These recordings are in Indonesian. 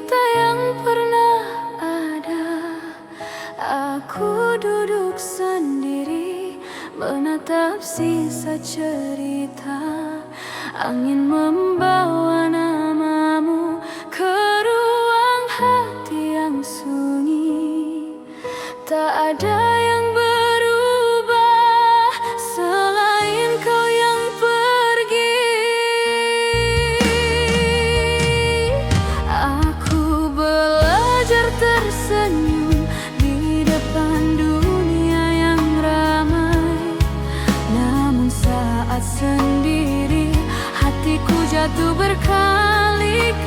kita yang pernah ada. Aku duduk sendiri menatap sisa cerita. Angin membawa namamu ke ruang hati yang sunyi. Tak ada yang berubah selain kau yang pergi. Aku belajar tersenyum di depan dunia yang ramai. Namun saat sendiri hatiku jatuh berkali-kali.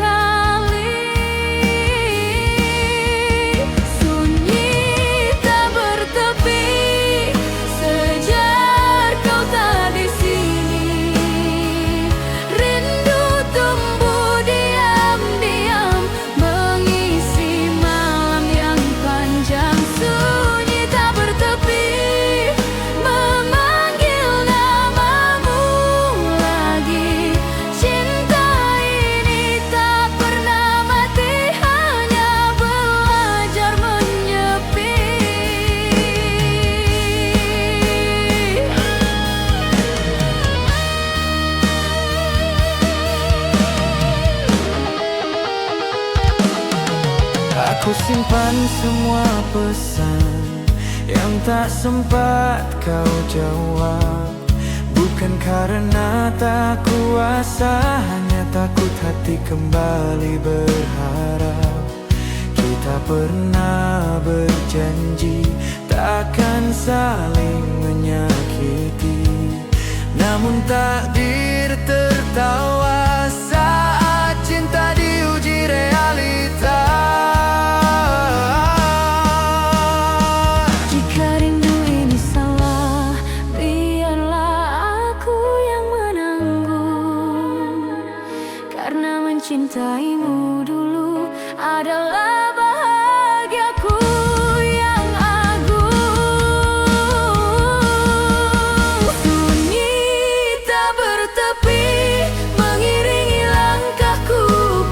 Aku simpan semua pesan yang tak sempat kau jawab. Bukan karena tak kuasa, hanya takut hati kembali berharap. Kita pernah berjanji takkan saling menyakiti. Namun takdir tertawa saat cinta diuji realita. Karena mencintaimu dulu adalah bahagiaku yang agung. Sunyi tak bertepi mengiringi langkahku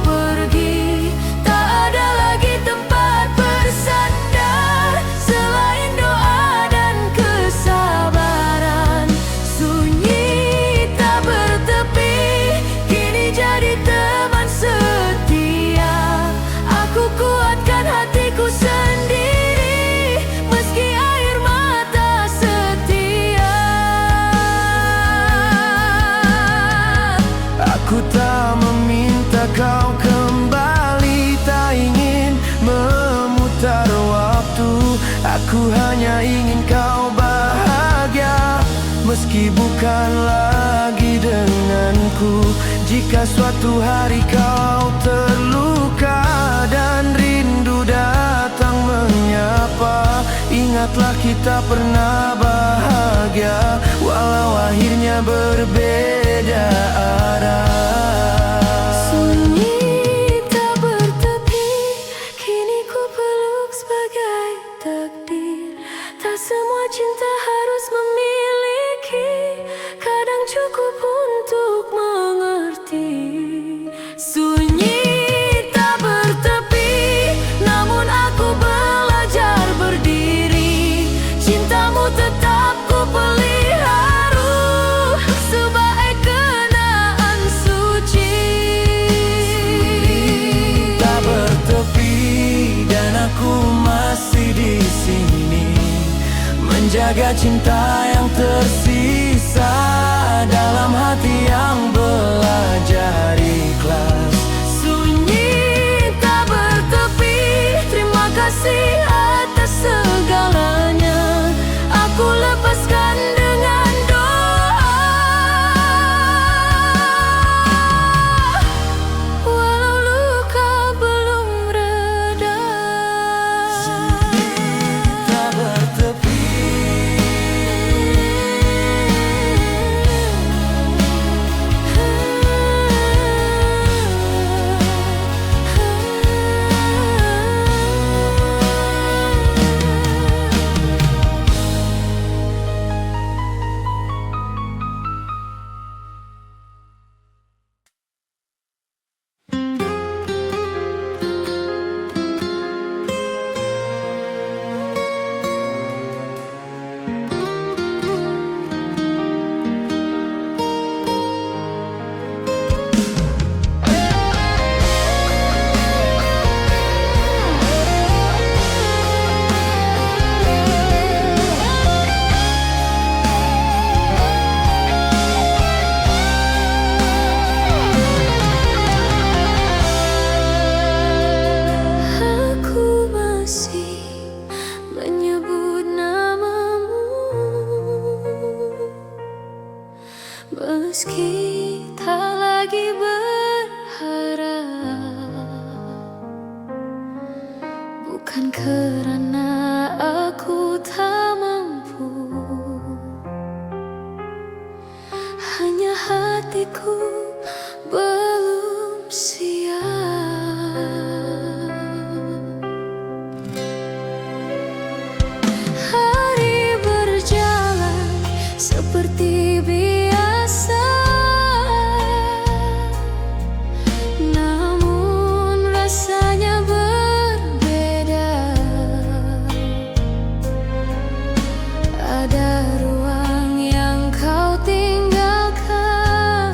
pergi. Tak ada lagi tempat bersandar selain doa dan kesabaran. Sunyi tak bertepi kini jadi teman setia. Aku kuatkan hatiku sendiri meski air mata setia. Aku tak meminta kau kembali, tak ingin memutar waktu. Aku hanya ingin kau bahagia meski bukan lagi denganku. Jika suatu hari kau terluka dan rindu datang menyapa, ingatlah kita pernah bahagia walau akhirnya berbeda arah. Sunyi tak bertepi kini ku peluk sebagai takdir. Tak semua cinta harus memiliki, kadang cukup untuk mengerti. Sunyi tak bertepi namun aku belajar berdiri. Cintamu tetap ku pelihara sebagai kenangan suci. Tak bertepi dan aku masih di sini menjaga cinta yang tersisa dalam hati yang belajar ikhlas. Sunyi tak bertepi, terima kasih atas segalanya. Aku lepaskan dengan doa, walau luka belum reda. Tak bertepi Meski tak lagi berharap, bukan karena aku tak mampu, hanya hatiku belum siap. Hari berjalan seperti biasa, namun rasanya berbeda. Ada ruang yang kau tinggalkan,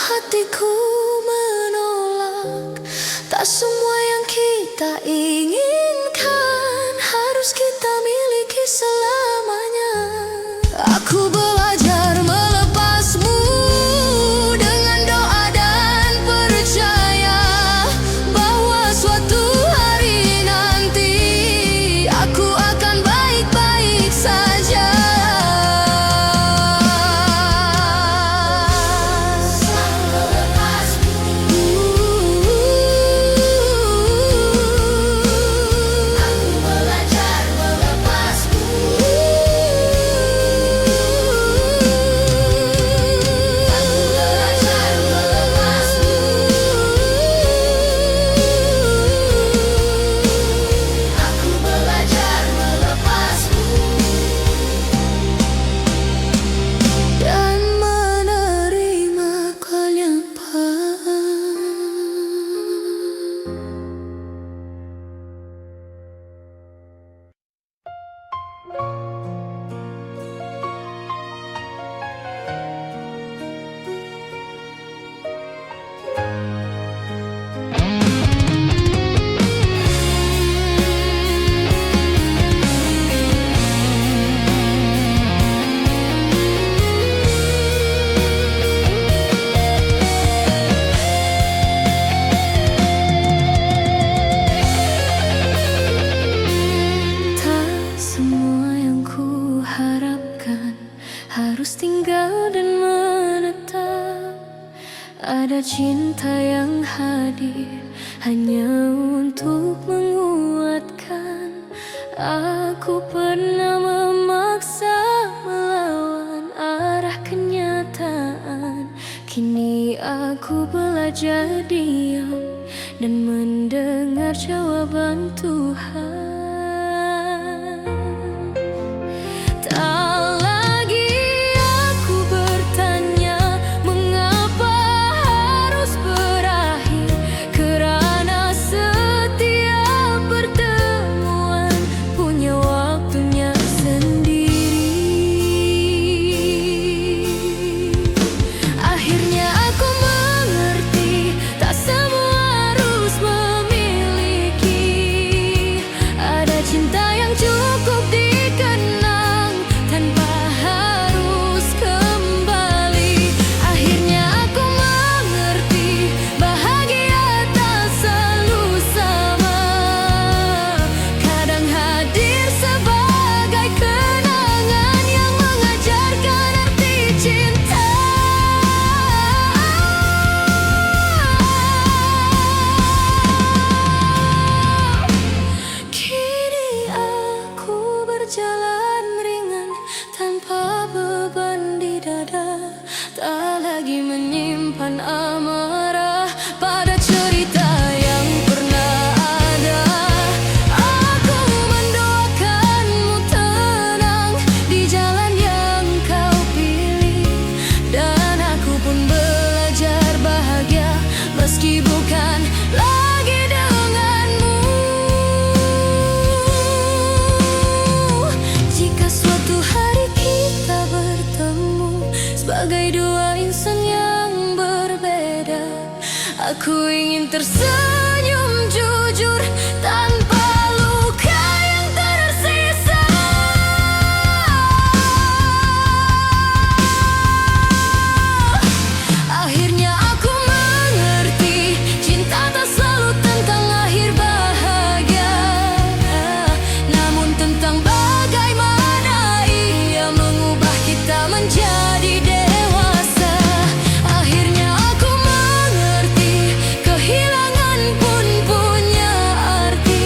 hatiku menolak. Tak semua yang kita inginkan harus kita miliki selamanya. Aku belajar melepasmu dengan doa dan percaya bahwa suatu hari nanti aku akan baik-baik saja. Harus tinggal dan menetap. Ada cinta yang hadir hanya untuk menguatkan. Aku pernah memaksa melawan arah kenyataan. Kini aku belajar diam dan mendengar jawaban Tuhan. Jalan ringan tanpa beban di dada, tak lagi menyimpan amarah pada cerita yang pernah ada. Aku mendoakanmu tenang di jalan yang kau pilih, dan aku pun belajar bahagia meski bukan lagi denganmu. Sebagai dua insan yang berbeda, aku ingin tersenyum jujur tanpa luka yang tersisa. Akhirnya aku mengerti, cinta tak selalu tentang akhir bahagia, namun tentang bagaimana ia mengubah kita menjadi dewasa. Akhirnya aku mengerti, kehilangan pun punya arti.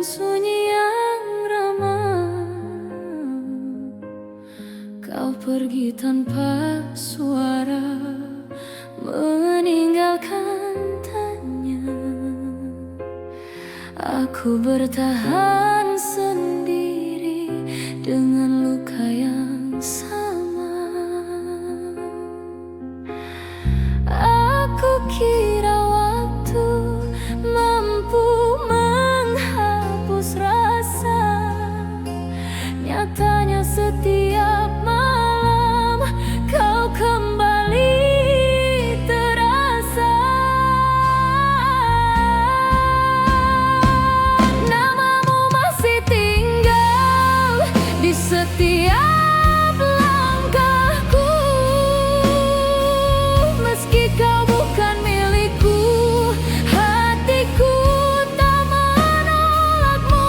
Hutan sunyi yang ramai, kau pergi tanpa suara, meninggalkan tanya. Aku bertahan sendiri dengan luka yang sama. Aku kira waktu mampu menghapus rasa, nyatanya setiap malam kau kembali terasa. Namamu masih tinggal di setiap langkahku, meski kau bukan milikku. Hatiku tak menolakmu.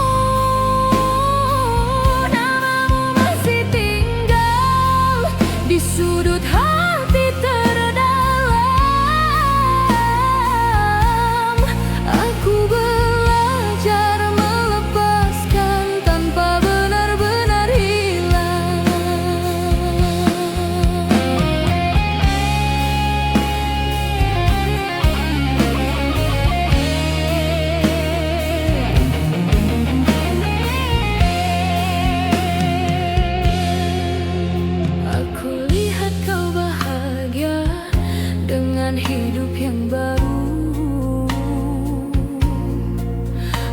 Namamu masih tinggal di sudut hati terdalam. Aku belajar melepaskan tanpa benar-benar hilang. Aku lihat kau bahagia dengan hidup yang baru.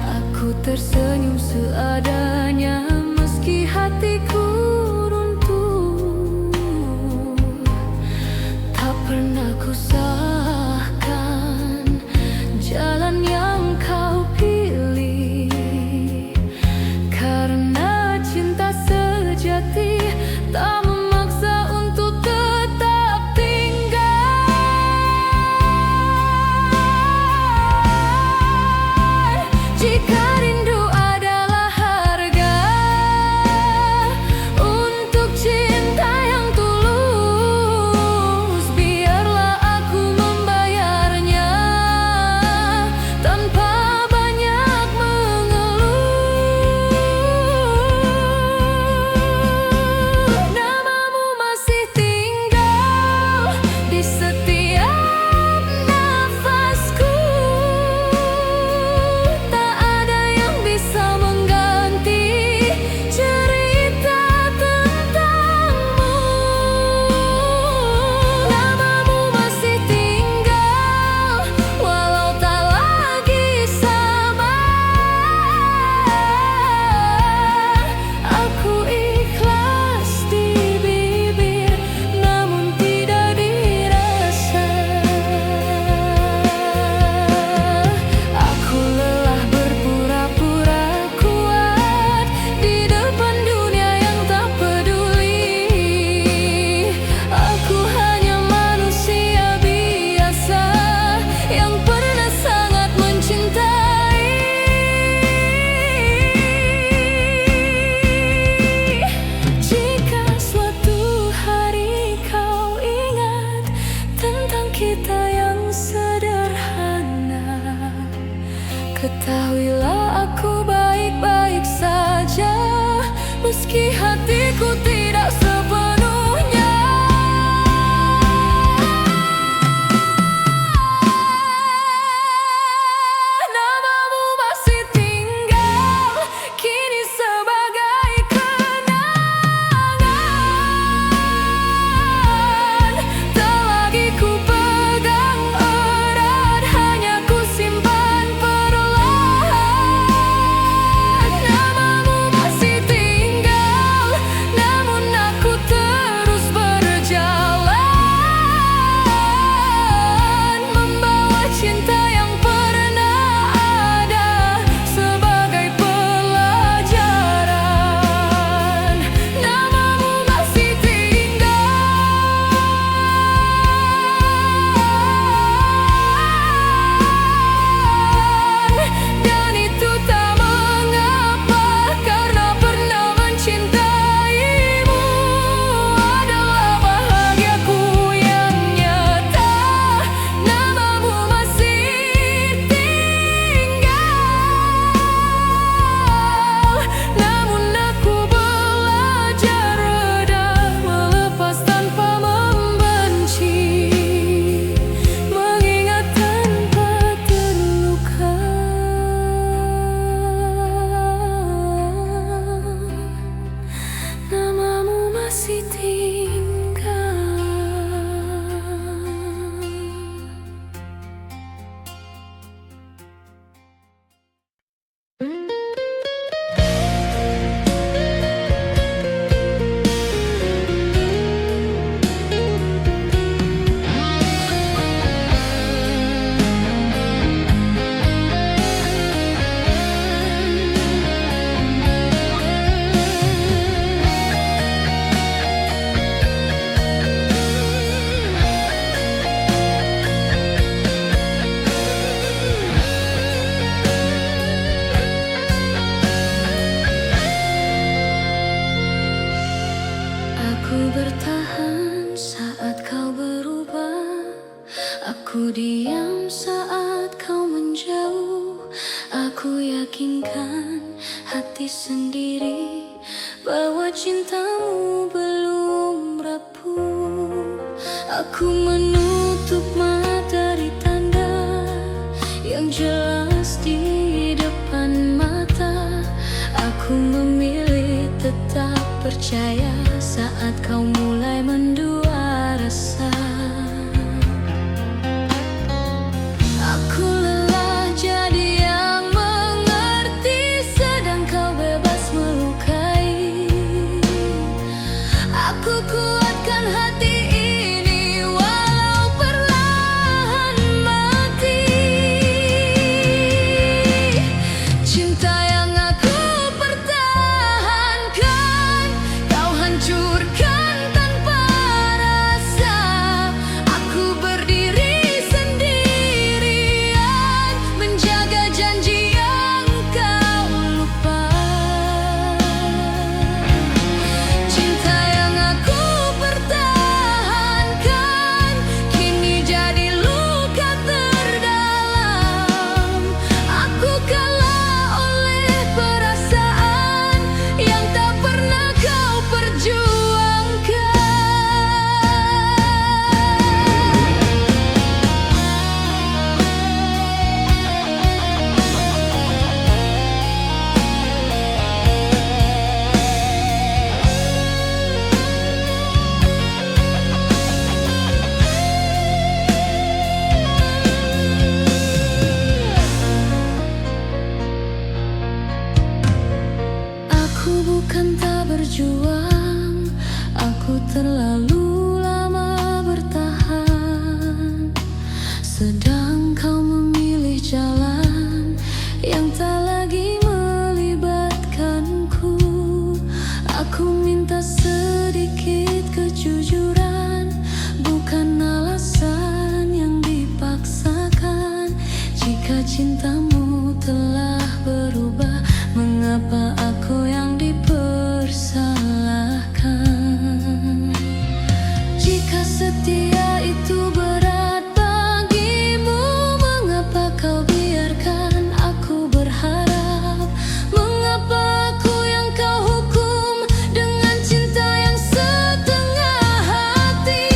Aku tersenyum seadanya meski hatiku runtuh. Tak pernah kusahkan jalan yang kau pilih, karena cinta sejati tak memaksa untuk tetap tinggal. Jika rindu adalah harga untuk cinta yang tulus, biarlah aku membayarnya tanpa banyak mengeluh. Namamu masih tinggal di setiap nafasku. Tak ada yang bisa mengganti cerita tentangmu. Namamu masih tinggal walau tak lagi sama. Aku ikhlas di bibir namun tidak dirasa. Aku lelah berpura-pura kuat di depan dunia yang tak peduli. Aku hanya manusia biasa yang pernah sangat mencintai. Jika suatu hari kau ingat tentang kita yang sederhana, ketahuilah aku baik-baik saja meski hatiku tidak sepenuhnya. Namamu masih tinggal kini sebagai kenangan. Tak lagi ku pegang erat, hanya ku simpan perlahan. Namamu masih tinggal, namamu yakinkan hati sendiri bahwa cintamu belum rapuh. Aku menutup mata dari tanda yang jelas di depan mata. Aku memilih tetap percaya saat kau mulai mendua rasa. Aku lelah jadi yang mengerti, sedang kau bebas melukai. Aku kuatkan hati ini walau perlahan mati. Cinta yang aku pertahankan, kau hancurkan tanpa rasa. Aku berdiri sendirian, menjaga janji yang kau lupa. Cinta yang aku pertahankan kini jadi luka terdalam. Aku kalah oleh perasaan yang tak pernah kau perjuangkan. Aku bukan tak berjuang, aku terlalu lama bertahan. Sedang kau memilih jalan yang tak lagi melibatkanku. Aku minta sedikit kejujuran, bukan alasan yang dipaksakan. Jika cintamu telah berubah, mengapa aku yang dipersalahkan? Jika setia itu berat bagimu, mengapa kau biarkan aku berharap? Mengapa aku yang kau hukum dengan cinta yang setengah hati?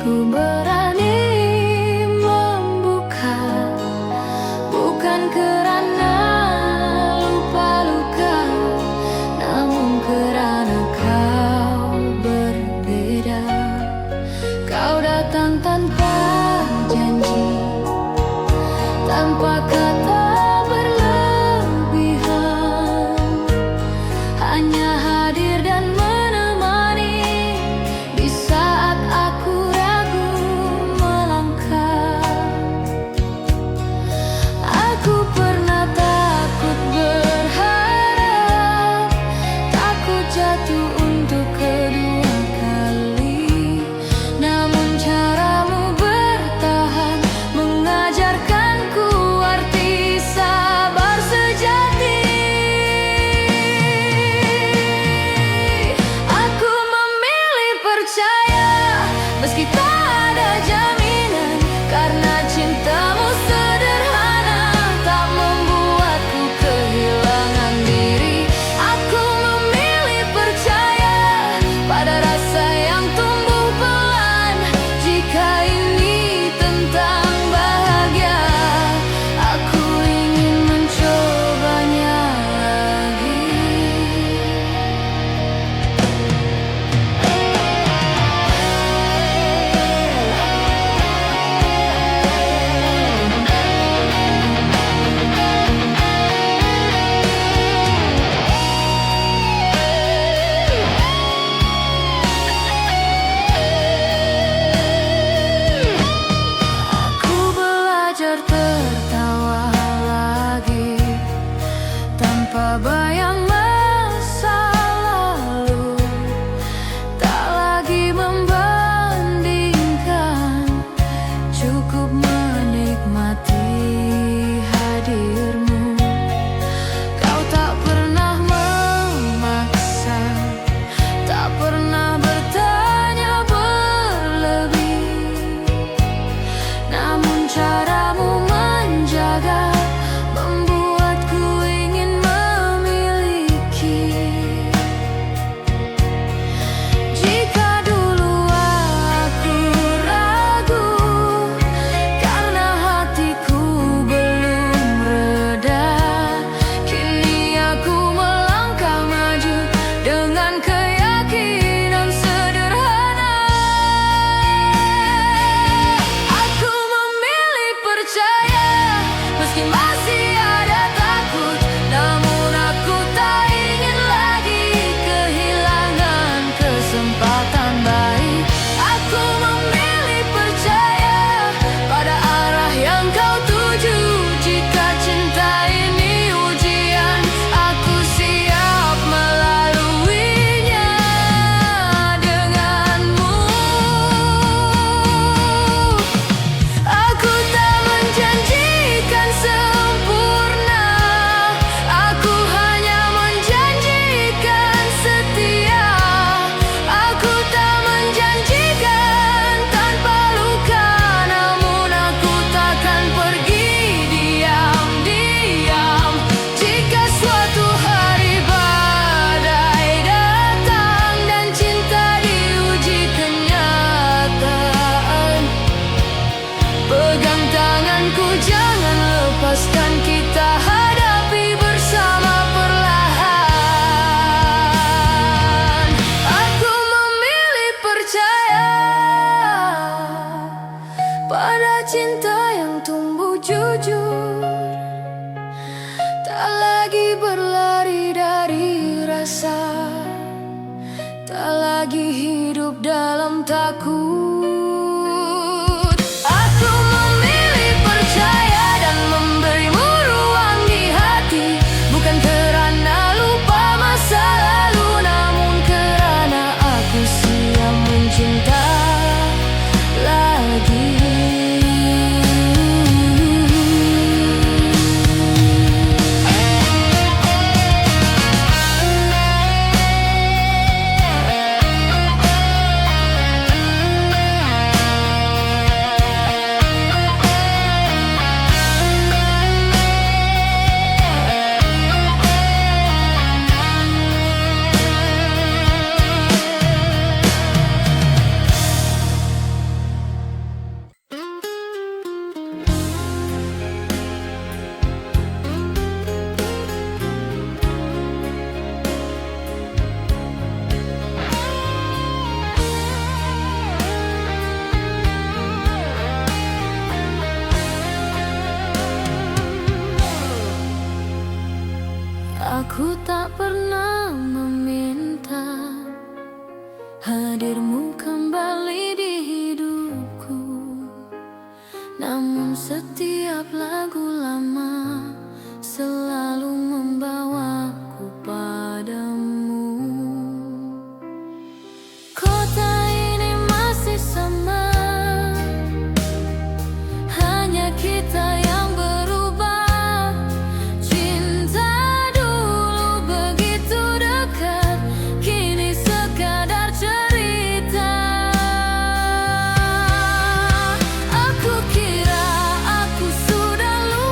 Ku berani membuka, bukan karena lupa luka, namun karena kau berbeda. Kau datang tanpa janji, tanpa kata berlebihan, hanya hadir dan menemani di saat aku ragu melangkah. Aku pernah takut berharap, takut jatuh untuk kedua kali, namun caramu bertahan mengajarkanku arti sabar sejati. Aku memilih percaya meski tak ada jaminan, karena cintamu sederhana, tak membuatku kehilangan diri. Aku memilih percaya pada rasa yang tumbuh pelan. Jika ini tentang bahagia, aku ingin mencobanya lagi. Aku belajar tertawa lagi, tanpa bayang masa lalu, tak lagi membandingkan, cukup menikmati hadirmu. Kau tak pernah memaksa, tak pernah bertanya berlebih, namun caramu menjaga membuatku ingin memiliki. Jika dulu aku ragu karena hatiku belum reda, kini aku melangkah maju dengan keyakinan sederhana. Aku memilih percaya meski masih ada takut, namun aku tak ingin lagi kehilangan kesempatan baik. Aku memilih percaya pada arah yang kau tuju. Jika cinta ini ujian, aku siap melaluinya denganmu. Aku tak menjanjikan sempurna, aku hanya menjanjikan setia. Aku tak menjanjikan tanpa luka, namun aku takkan pergi diam-diam. Jika suatu hari badai datang dan cinta diuji kenyataan, pegang tanganku, jangan lepaskan, kita hadapi bersama perlahan. Aku memilih percaya pada cinta yang tumbuh jujur, tak lagi berlari dari rasa, tak lagi hidup dalam takut. Aku memilih percaya dan memberimu ruang di hati, bukan karena lupa masa lalu, namun karena aku siap mencinta lagi. Setiap lagu lama selalu membawaku padamu. Kota ini masih sama, hanya kita yang berubah. Cinta dulu begitu dekat, kini sekadar cerita. Aku kira aku sudah lupa,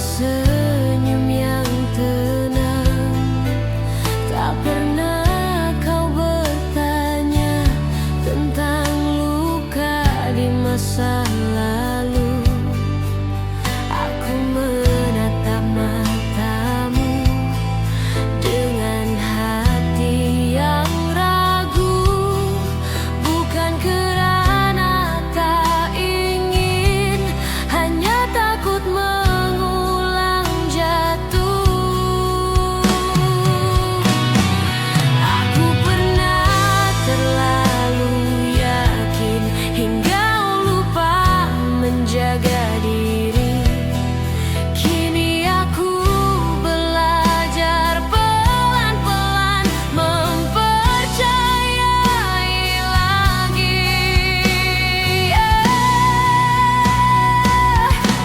senyum yang tenang. Tak pernah kau bertanya tentang luka di masa lalu. Aku menatap matamu dengan hati yang ragu, bukan kerana tak ingin, hanya takut mengulang jatuh. Aku pernah terlalu yakin hingga lupa menjaga diri. Kini aku belajar pelan-pelan mempercayai lagi.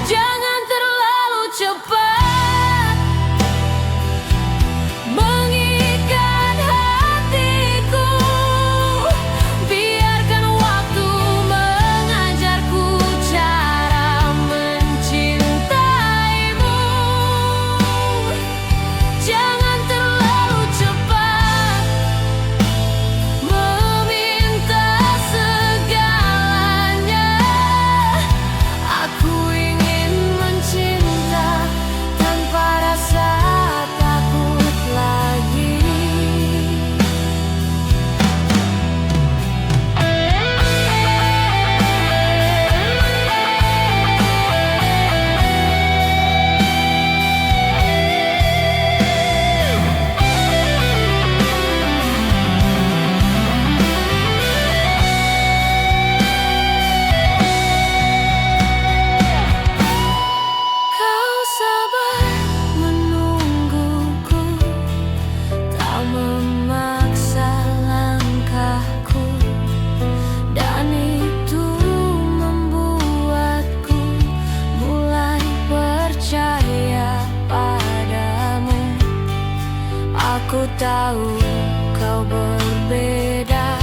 Jangan terlalu cepat mengikat hatiku. Biarkan waktu mengajarku cara mencintaimu. Jangan terlalu cepat meminta segalanya. Aku ingin mencinta tanpa rasa takut lagi. Kau sabar menungguku, tak memaksa langkahku, dan itu membuatku mulai percaya padamu. Aku tahu kau berbeda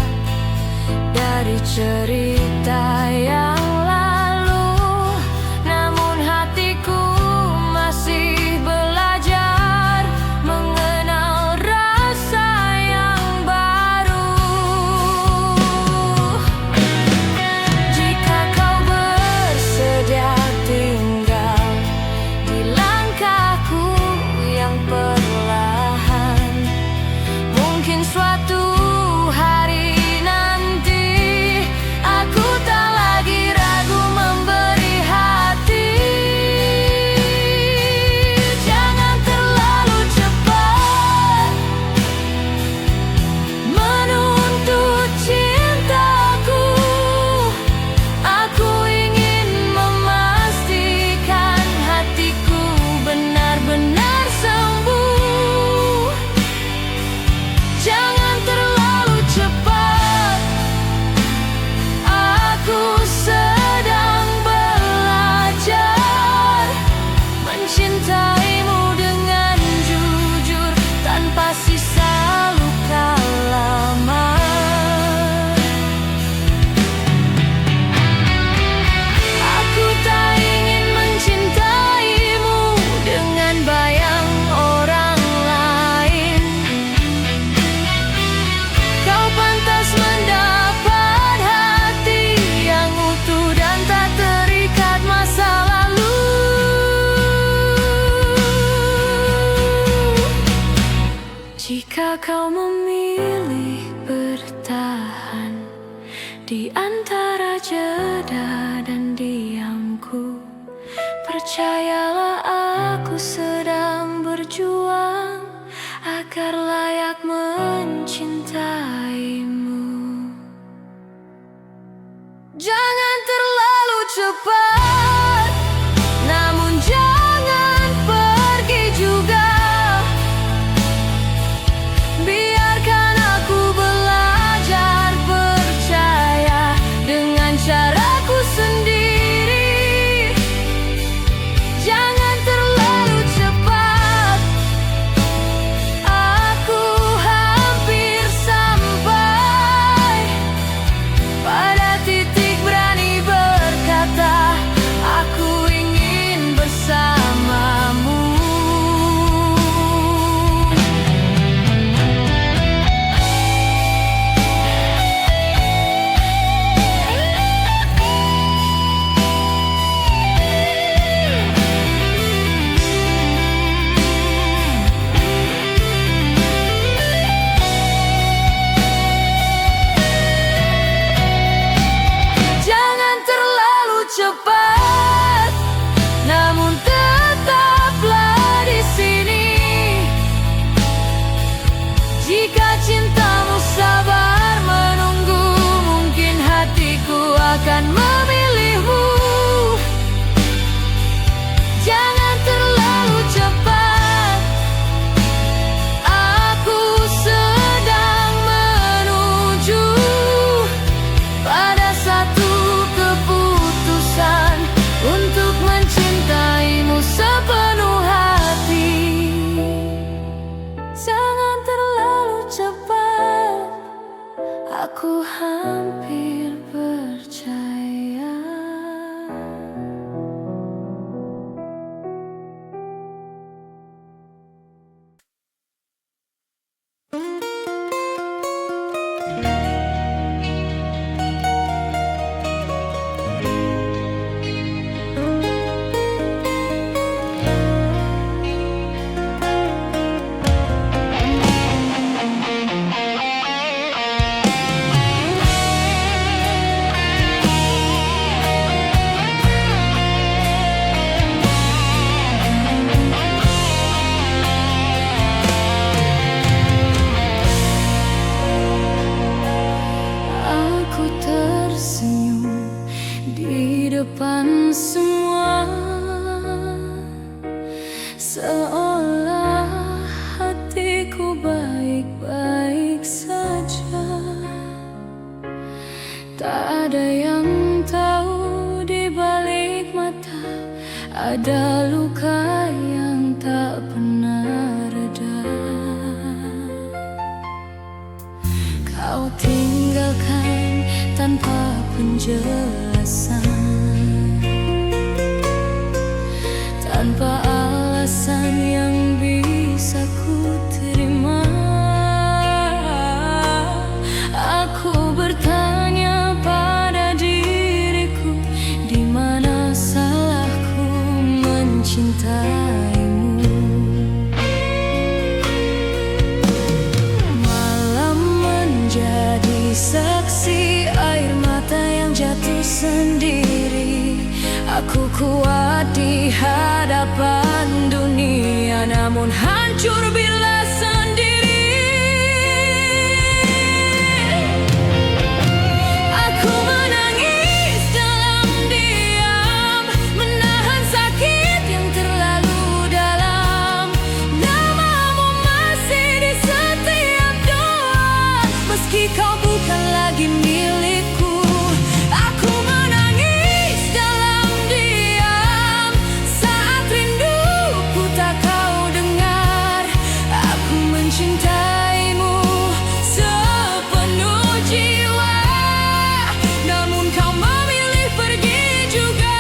dari cerita yang lalu, namun hatiku masih belajar mengenal rasa yang baru. Jika kau bersedia tinggal di langkahku yang perlahan, mungkin suatu hari nanti aku tak lagi ragu memberi hati. Jangan terlalu cepat menuntut cintaku. Aku ingin memastikan hatiku benar-benar sembuh. Jangan terlalu cepat, aku sedang belajar mencintaimu dengan jujur tanpa sisa luka lama. Aku tak ingin mencintaimu dengan bayang orang lain. Kau pantas mendapat hati yang utuh dan tak terikat masa lalu. Jika kau memilih bertahan di antara jeda dan diamku, percayalah aku sedang berjuang agar layak mencintaimu. Jangan terlalu cepat, namun jangan pergi juga. Biarkan aku belajar percaya dengan caraku sendiri. Jangan terlalu cepat, aku hampir sampai pada titik berani berkata seolah hatiku baik-baik saja. Tak ada yang tahu di balik mata ada luka yang tak pernah reda. Kau tinggalkan tanpa penjelasan, tanpa alasan yang bisa ku terima. Aku bertanya pada diriku, di mana salahku mencintaimu. Malam menjadi saksi air mata yang jatuh sendiri. Aku kuat di hadapan dunia, namun hancur bila sendiri. Aku menangis dalam diam, menahan sakit yang terlalu dalam. Namamu masih di setiap doa, meski kau bukan lagi milikku. Aku menangis dalam diam saat rinduku tak kau dengar. Aku mencintaimu sepenuh jiwa, namun kau memilih pergi juga.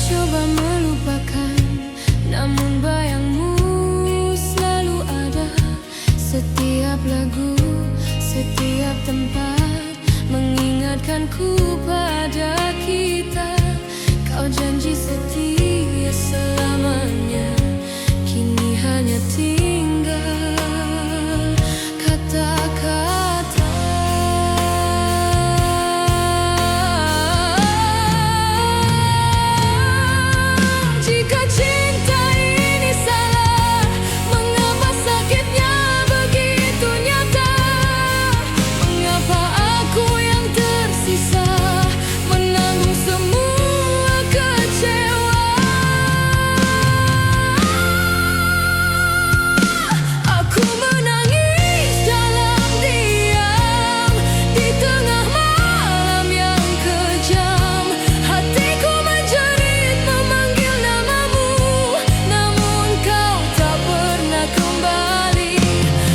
Coba melupakan, namun bayangmu selalu ada. Setiap lagu, setiap tempat mengingatkanku pada kita. Kau janji setia selamanya, kini hanya tinggal kata-kata. Jika cinta ini salah, mengapa sakitnya begitu nyata? Mengapa aku yang tersisa menanggung semua kecewa? Aku menangis dalam diam di tengah malam yang kejam. Hatiku menjerit memanggil namamu, namun kau tak pernah kembali.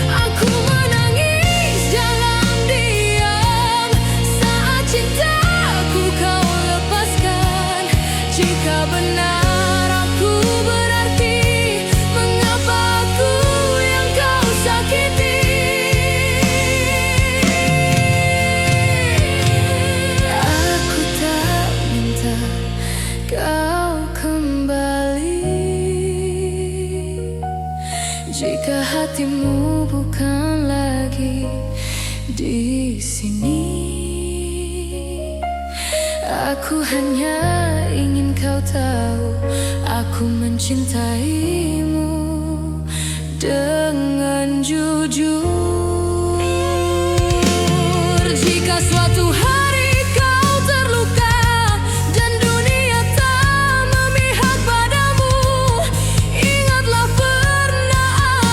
Aku menangis dalam diam saat cintaku kau lepaskan. Jika benar aku berarti, mengapa aku yang kau sakiti? Aku tak minta kau kembali, jika hatimu bukan lagi di sini. Aku hanya ingin kau tahu, aku mencintaimu dengan jujur. Jika suatu hari kau terluka dan dunia tak memihak padamu, ingatlah pernah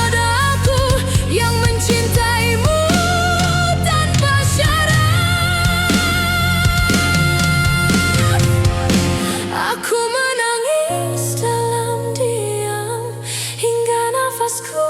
ada aku yang mencintaimu tanpa syarat. Aku menangis dalam diam hingga nafasku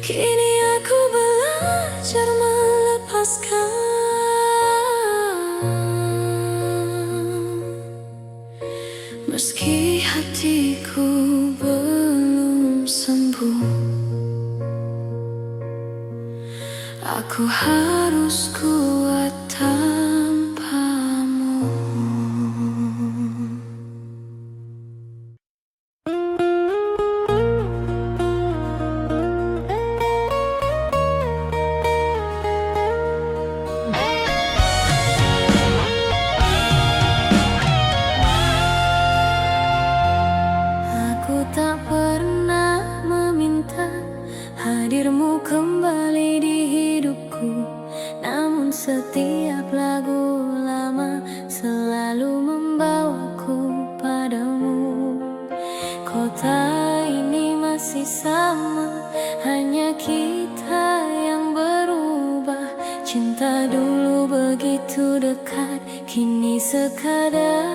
Kini aku belajar melepaskan, meski hatiku belum sembuh. Aku harus kuat tanpamu. Aku tak pernah meminta hadirmu kembali di hidupku, namun setiap lagu lama selalu membawaku padamu. Kota ini masih sama, hanya kita yang berubah. Cinta dulu begitu dekat, kini sekadar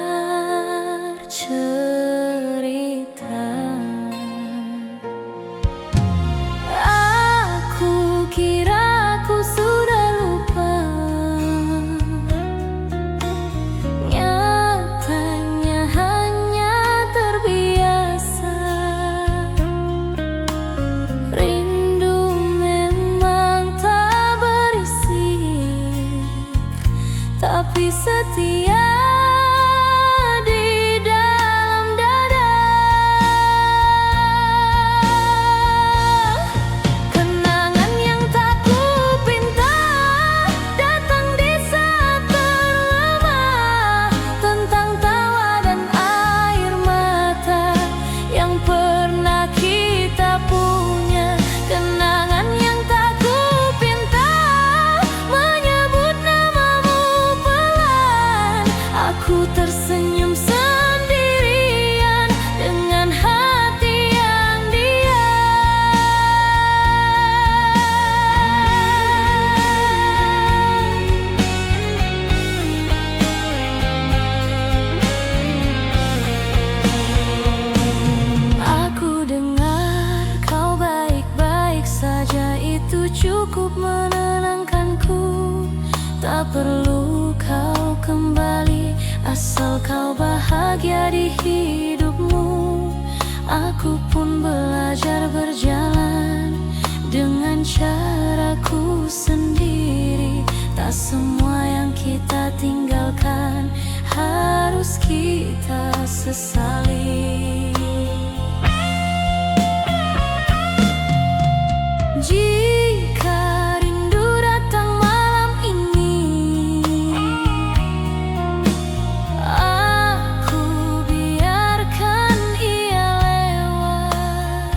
cerita. Aku kira aku sudah lupa, nyatanya hanya terbiasa. Rindu memang tak berisi, tapi setia di dalam dada. Kenangan yang tak kupinta datang di saat terlemah, tentang tawa dan air mata yang pernah kita punya. Kenangan yang tak kupinta menyebut namamu pelan. Aku tersenyum sendirian dengan hati yang diam. Aku dengar kau baik-baik saja, itu cukup menenangkanku. Tak perlu kau kembali, asal kau bahagia di hidupmu. Aku pun belajar berjalan dengan caraku sendiri. Tak semua yang kita tinggalkan harus kita sesali. Jika rindu datang malam ini, aku biarkan ia lewat.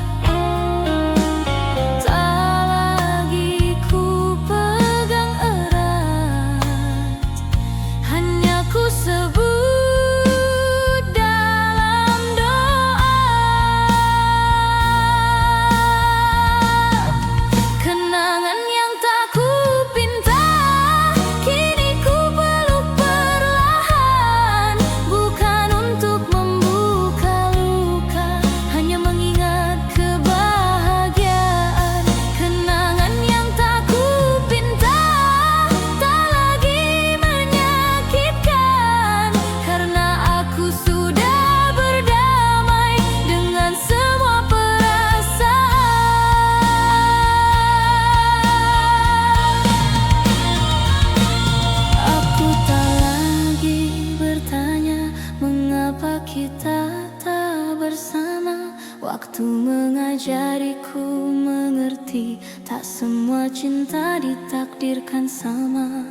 Tak lagi ku pegang erat, hanya ku sebut dalam doa. Kenangan yang tak kupinta kini ku peluk perlahan, bukan untuk membuka luka, hanya mengingat kebahagiaan. Kenangan yang tak kupinta tak lagi menyakitkan, karena aku sudah berdamai dengan semua perasaan. Aku tak lagi bertanya mengapa kita tak bersama. Waktu mengajariku mengerti, tak semua cinta ditakdirkan sama.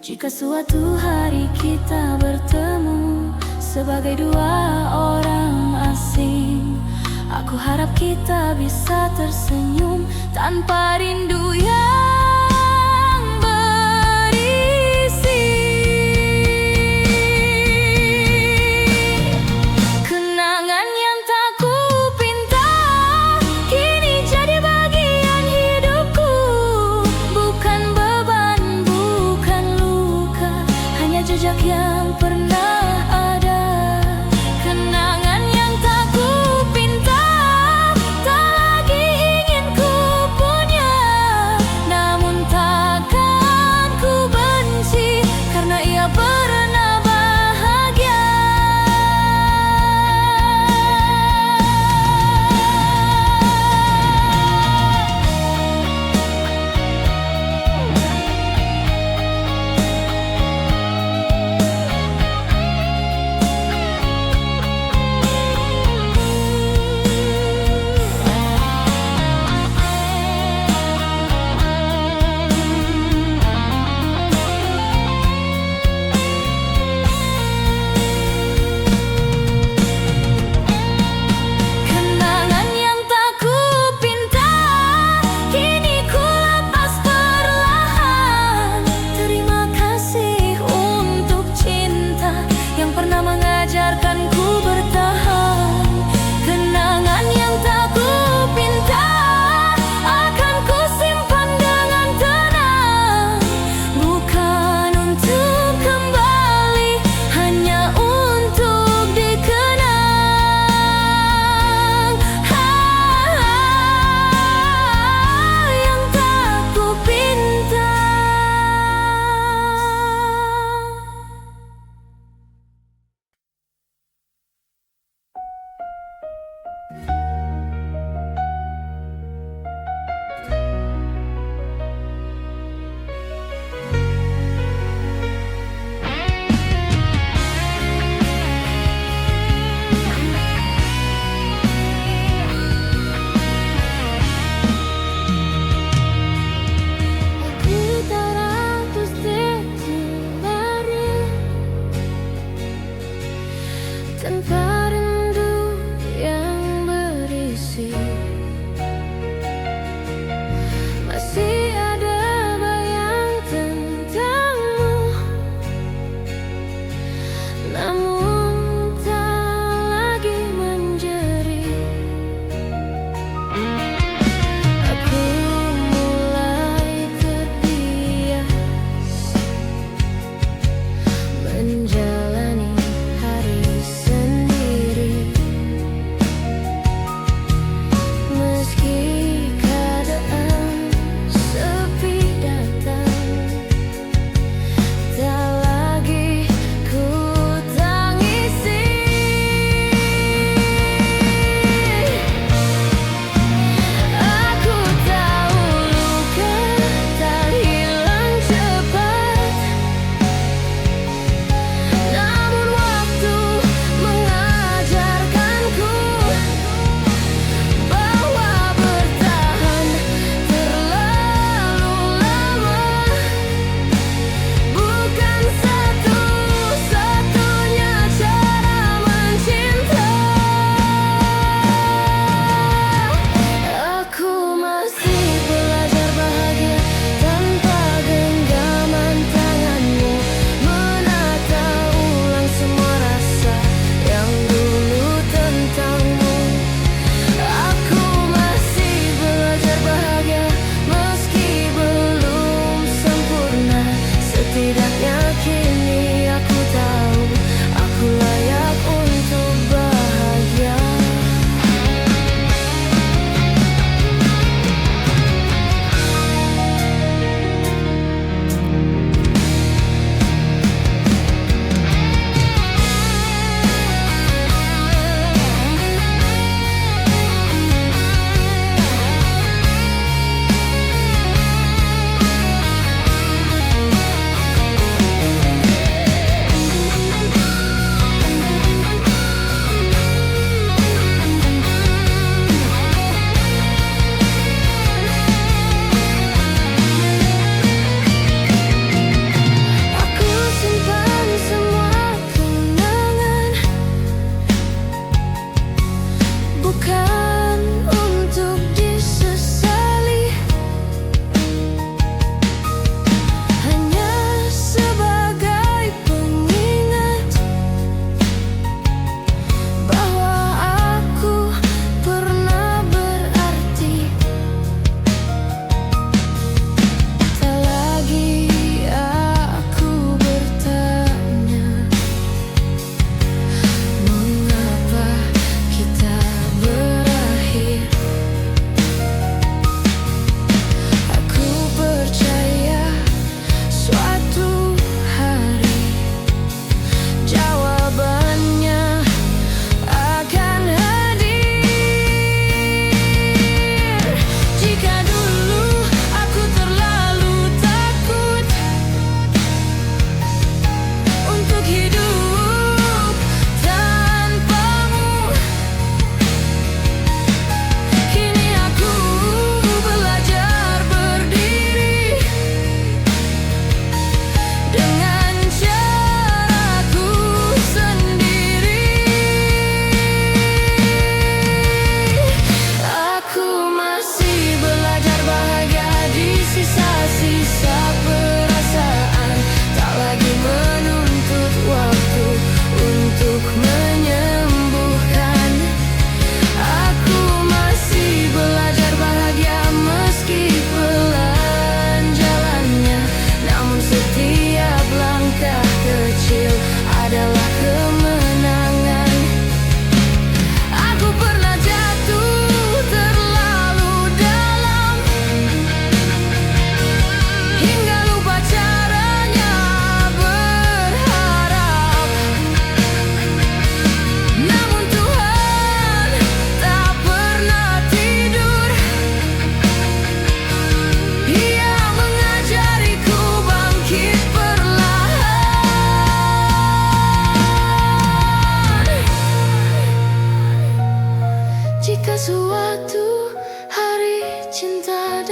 Jika suatu hari kita bertemu sebagai dua orang asing, aku harap kita bisa tersenyum tanpa rindu yang berisi. Kenangan yang tak kupinta kini jadi bagian hidupku, bukan beban, bukan luka, hanya jejak yang pernah ada. Kenangan yang tak kupinta tak lagi ingin ku punya.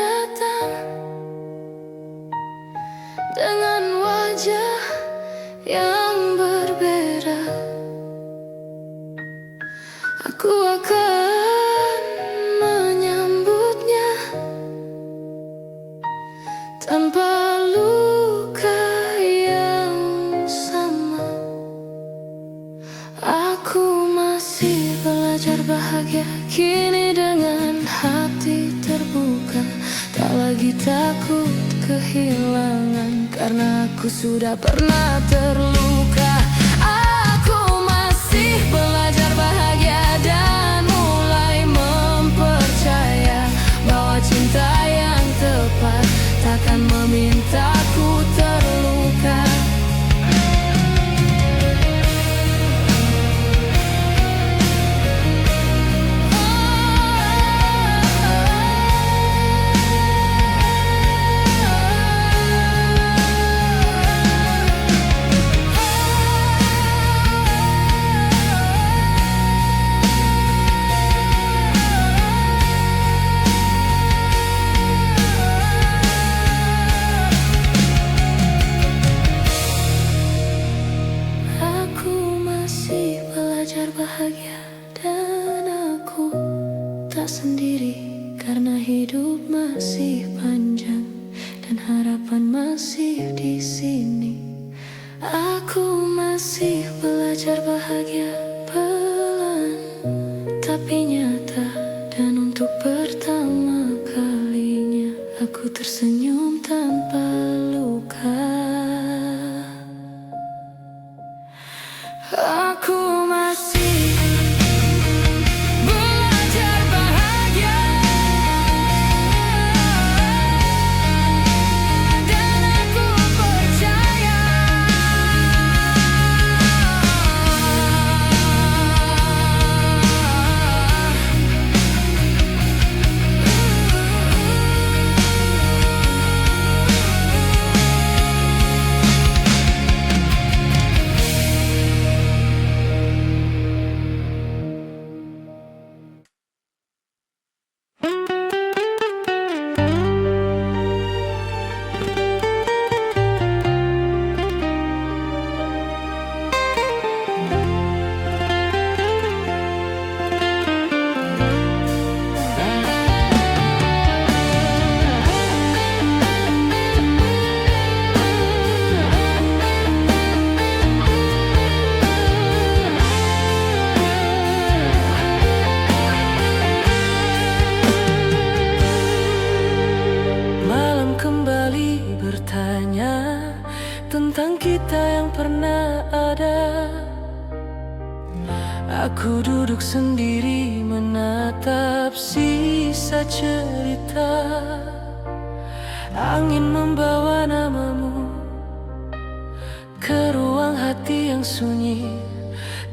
datang dengan wajah yang berbeda. Aku akan menyambutnya tanpa luka yang sama. Aku masih belajar bahagia kini dengan hati terbuka. Tak lagi takut kehilangan karena aku sudah pernah terluka. Aku masih belajar bahagia dan mulai mempercaya bahwa cinta yang tepat takkan memintaku terluka. Bahagia dan aku tak sendiri karena hidup masih panjang dan harapan masih di sini. Aku masih belajar bahagia pelan tapi nyata, dan untuk pertama kalinya aku tersenyum tanpa luka. Aku masih belajar bahagia dan aku percaya tentang kita yang pernah ada. Aku duduk sendiri menatap sisa cerita. Angin membawa namamu ke ruang hati yang sunyi.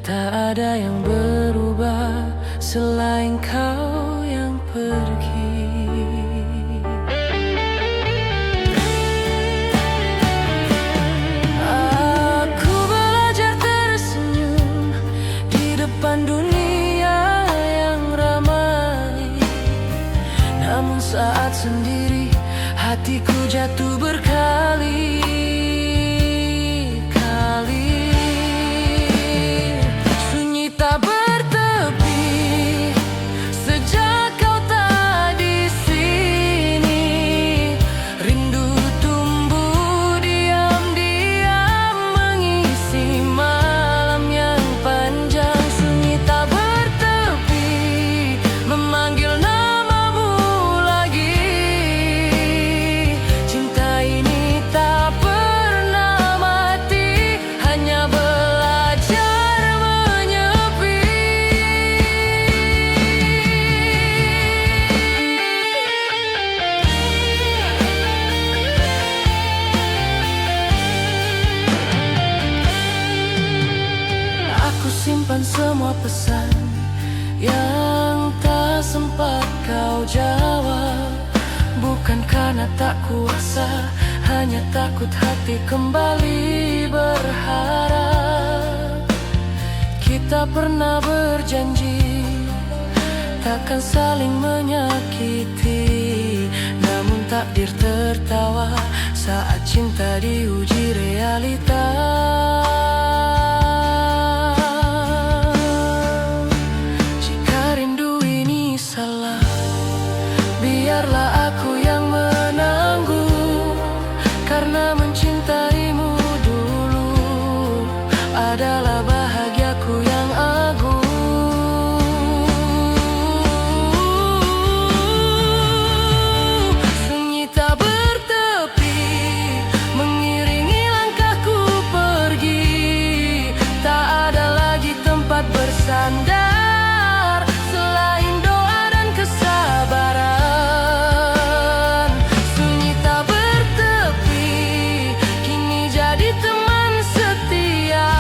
Tak ada yang berubah selain kau yang pergi. Dunia yang ramai, namun saat sendiri hatiku jatuh berkali-kali. Sunyi tak bertepi sejak kau tak di sini. Rindu tumbuh diam-diam mengisi malam yang panjang. Simpan semua pesan yang tak sempat kau jawab. Bukan karena tak kuasa, hanya takut hati kembali berharap. Kita pernah berjanji takkan saling menyakiti, namun takdir tertawa saat cinta diuji realita. Jika rindu ini salah, biarlah aku yang menanggung, karena mencintaimu dulu adalah bahagiaku yang agung. Sunyi tak bertepi mengiringi langkahku pergi, tak ada lagi tempat bersandar selain doa dan kesabaran. Sunyi tak bertepi kini jadi teman setia,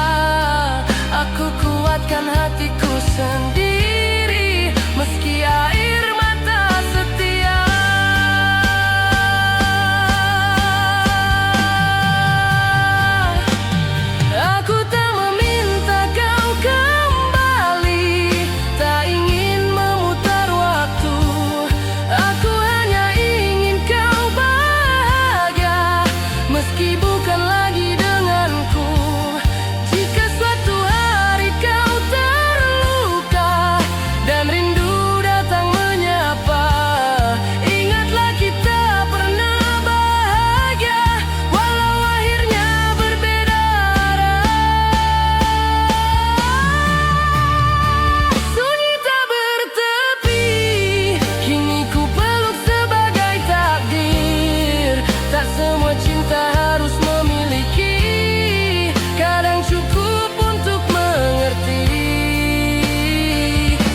aku kuatkan hatiku sendiri meski air mata setia. Aku tak meminta kau kembali, tak ingin memutar waktu. Aku hanya ingin kau bahagia meski bukan lagi denganku. Jika suatu hari kau terluka dan rindu datang menyapa, ingatlah kita pernah bahagia walau akhirnya berbeda arah. Sunyi tak bertepi kini ku peluk sebagai takdir. Tak semua cinta harus memiliki, kadang cukup untuk mengerti.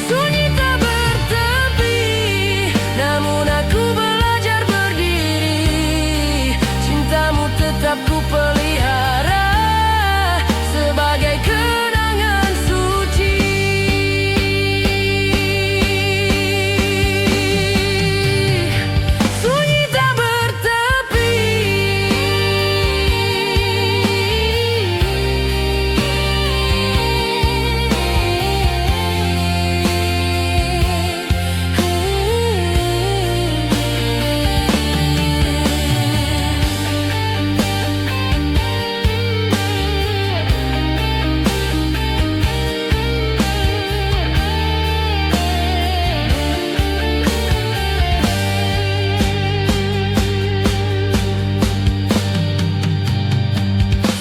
Sunyi tak bertepi, namun aku belajar berdiri. Cintamu tetap ku pelihara sebagai kenangan suci. Sunyi tak bertepi.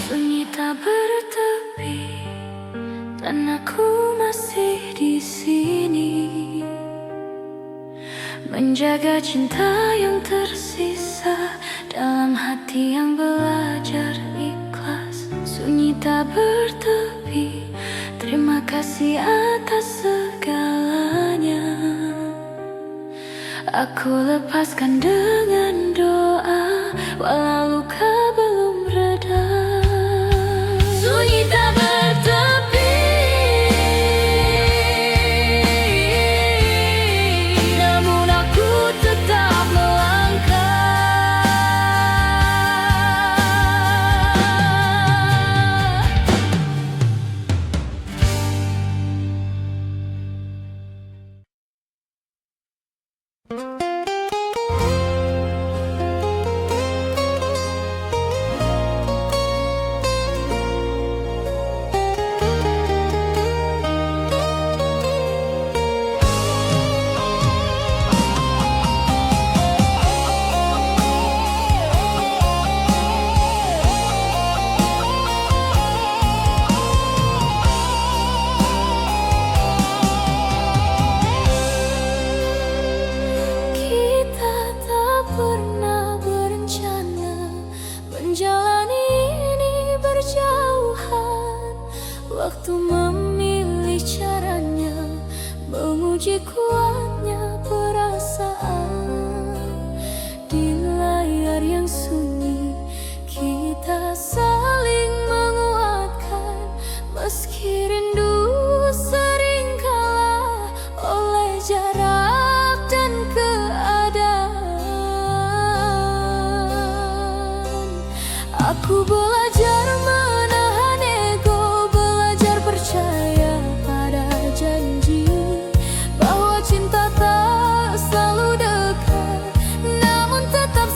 Sunyi tak bertepi dan aku masih di sini menjaga cinta yang tersisa dalam hati yang belajar ikhlas. Sunyi tak bertepi, terima kasih atas segalanya. Aku lepaskan dengan doa walau luka belum reda. Sunyi tak bertepi, namun aku tetap melangkah. Kita tak pernah berencana menjalani ini berjauhan. Waktu memilih caranya, menguji kuatnya perasaan. Di layar yang sunyi, kita saling menguatkan meski rindu sering kalah oleh jarak dan keadaan. Aku belajar menahan ego, belajar percaya pada janji bahwa cinta tak selalu dekat, namun tetap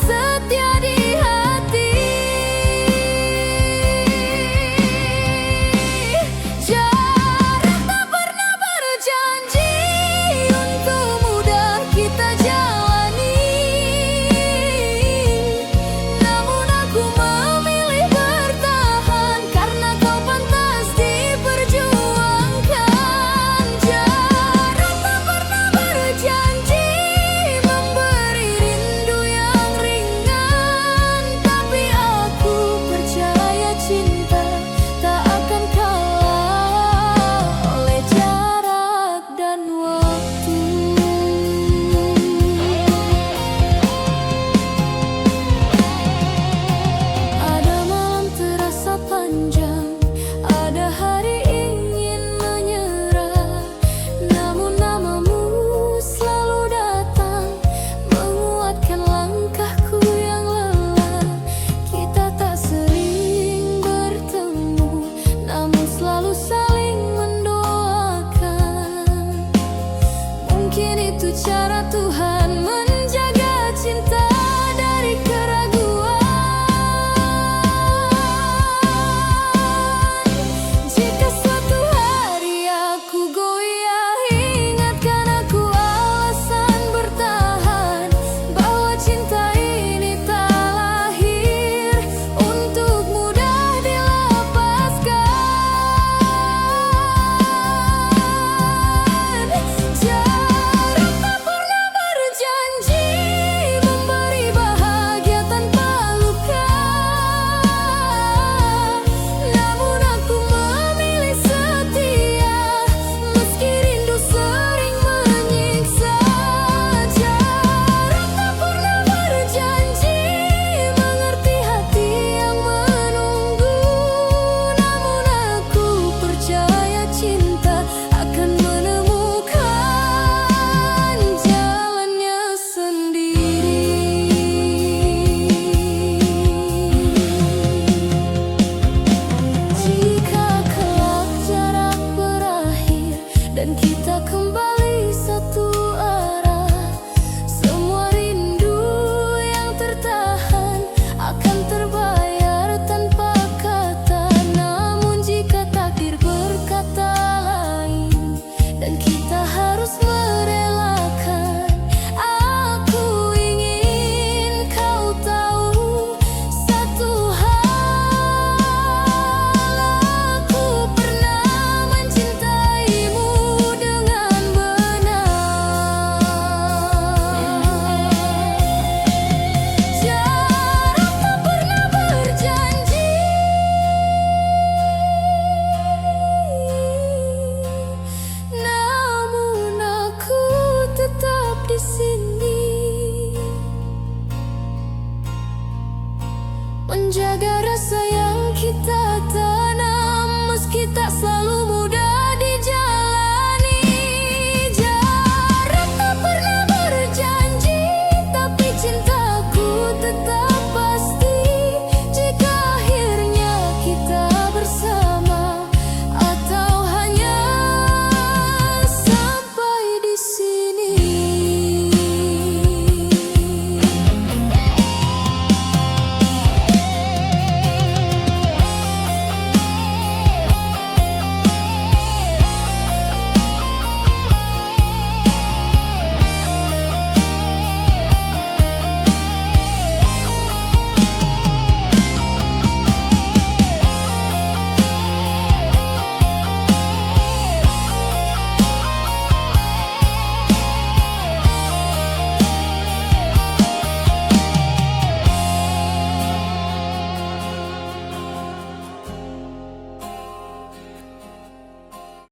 menjaga rasa yang kita tanam meski tak selalu